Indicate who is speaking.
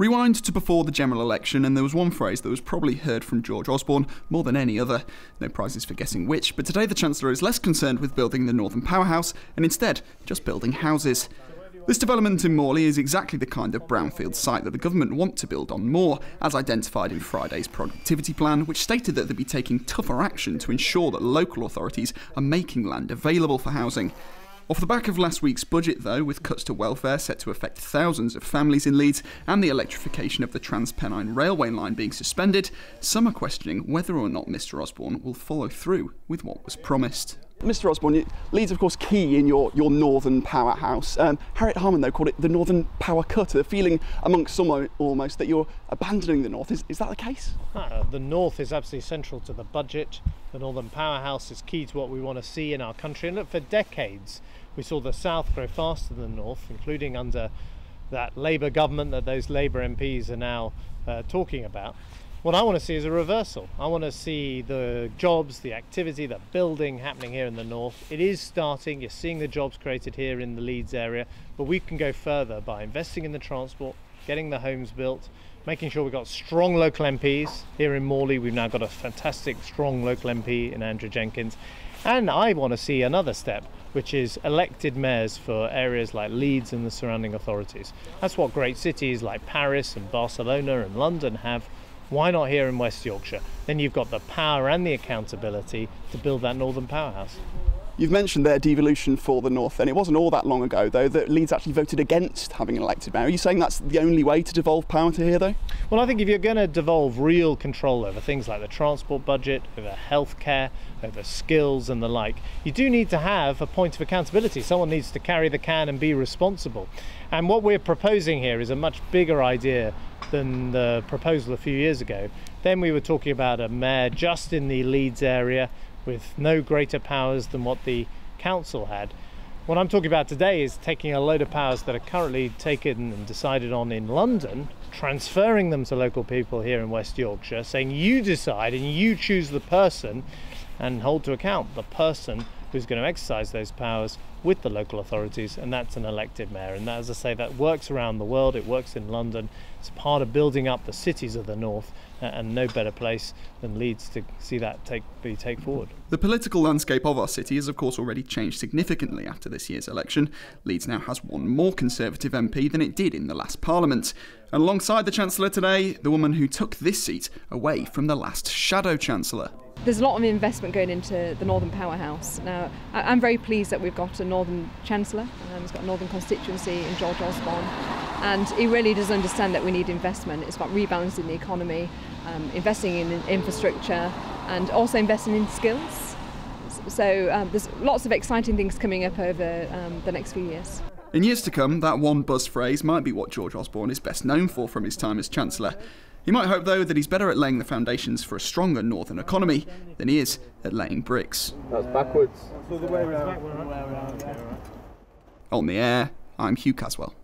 Speaker 1: Rewind to before the general election, and there was one phrase that was probably heard from George Osborne more than any other. No prizes for guessing which, but today the Chancellor is less concerned with building the Northern Powerhouse and instead just building houses. This development in Morley is exactly the kind of brownfield site that the government want to build on more, as identified in Friday's productivity plan, which stated that they'd be taking tougher action to ensure that local authorities are making land available for housing. Off the back of last week's budget, though, with cuts to welfare set to affect thousands of families in Leeds and the electrification of the Trans-Pennine railway line being suspended, some are questioning whether or not Mr Osborne will follow through with what was promised.
Speaker 2: Mr Osborne, Leeds, of course, key in your northern powerhouse. Harriet Harman, though, called it the Northern Power Cut. The feeling amongst some almost that you're abandoning the north. Is that the case?
Speaker 3: The north is absolutely central to the budget. The Northern Powerhouse is key to what we want to see in our country. And look, for decades, we saw the south grow faster than the north, including under that Labour government that those Labour MPs are now talking about. What I want to see is a reversal. I want to see the jobs, the activity, the building happening here in the north. It is starting. You're seeing the jobs created here in the Leeds area, but we can go further by investing in the transport, getting the homes built, making sure we've got strong local MPs. Here in Morley, we've now got a fantastic, strong local MP in Andrew Jenkins. And I want to see another step, which is elected mayors for areas like Leeds and the surrounding authorities. That's what great cities like Paris and Barcelona and London have. Why not here in West Yorkshire? Then you've got the power and the accountability to build that Northern Powerhouse.
Speaker 2: You've mentioned their devolution for the north, and it wasn't all that long ago, though, that Leeds actually voted against having an elected mayor. Are you saying that's the only way to devolve power to here, though?
Speaker 3: Well, I think if you're going to devolve real control over things like the transport budget, over healthcare, over skills and the like, you do need to have a point of accountability. Someone needs to carry the can and be responsible. And what we're proposing here is a much bigger idea than the proposal a few years ago. Then we were talking about a mayor just in the Leeds area with no greater powers than what the council had. What I'm talking about today is taking a load of powers that are currently taken and decided on in London, transferring them to local people here in West Yorkshire, saying you decide and you choose the person and hold to account the person who's going to exercise those powers with the local authorities, and that's an elected mayor. And that, as I say, that works around the world. It works in London. It's part of building up the cities of the north, and no better place than Leeds to see that take forward.
Speaker 1: The political landscape of our city has of course already changed significantly after this year's election. Leeds now has one more Conservative MP than it did in the last Parliament. And alongside the Chancellor today, the woman who took this seat away from the last Shadow Chancellor.
Speaker 4: There's a lot of investment going into the Northern Powerhouse. Now, I'm very pleased that we've got a Northern Chancellor. He's got a Northern constituency in George Osborne, and he really does understand that we need investment. It's about rebalancing the economy, investing in infrastructure, and also investing in skills. So there's lots of exciting things coming up over the next few years.
Speaker 1: In years to come, that one buzz phrase might be what George Osborne is best known for from his time as Chancellor. He might hope, though, that he's better at laying the foundations for a stronger northern economy than he is at laying bricks.
Speaker 5: That's backwards.
Speaker 1: On the air, I'm Hugh Caswell.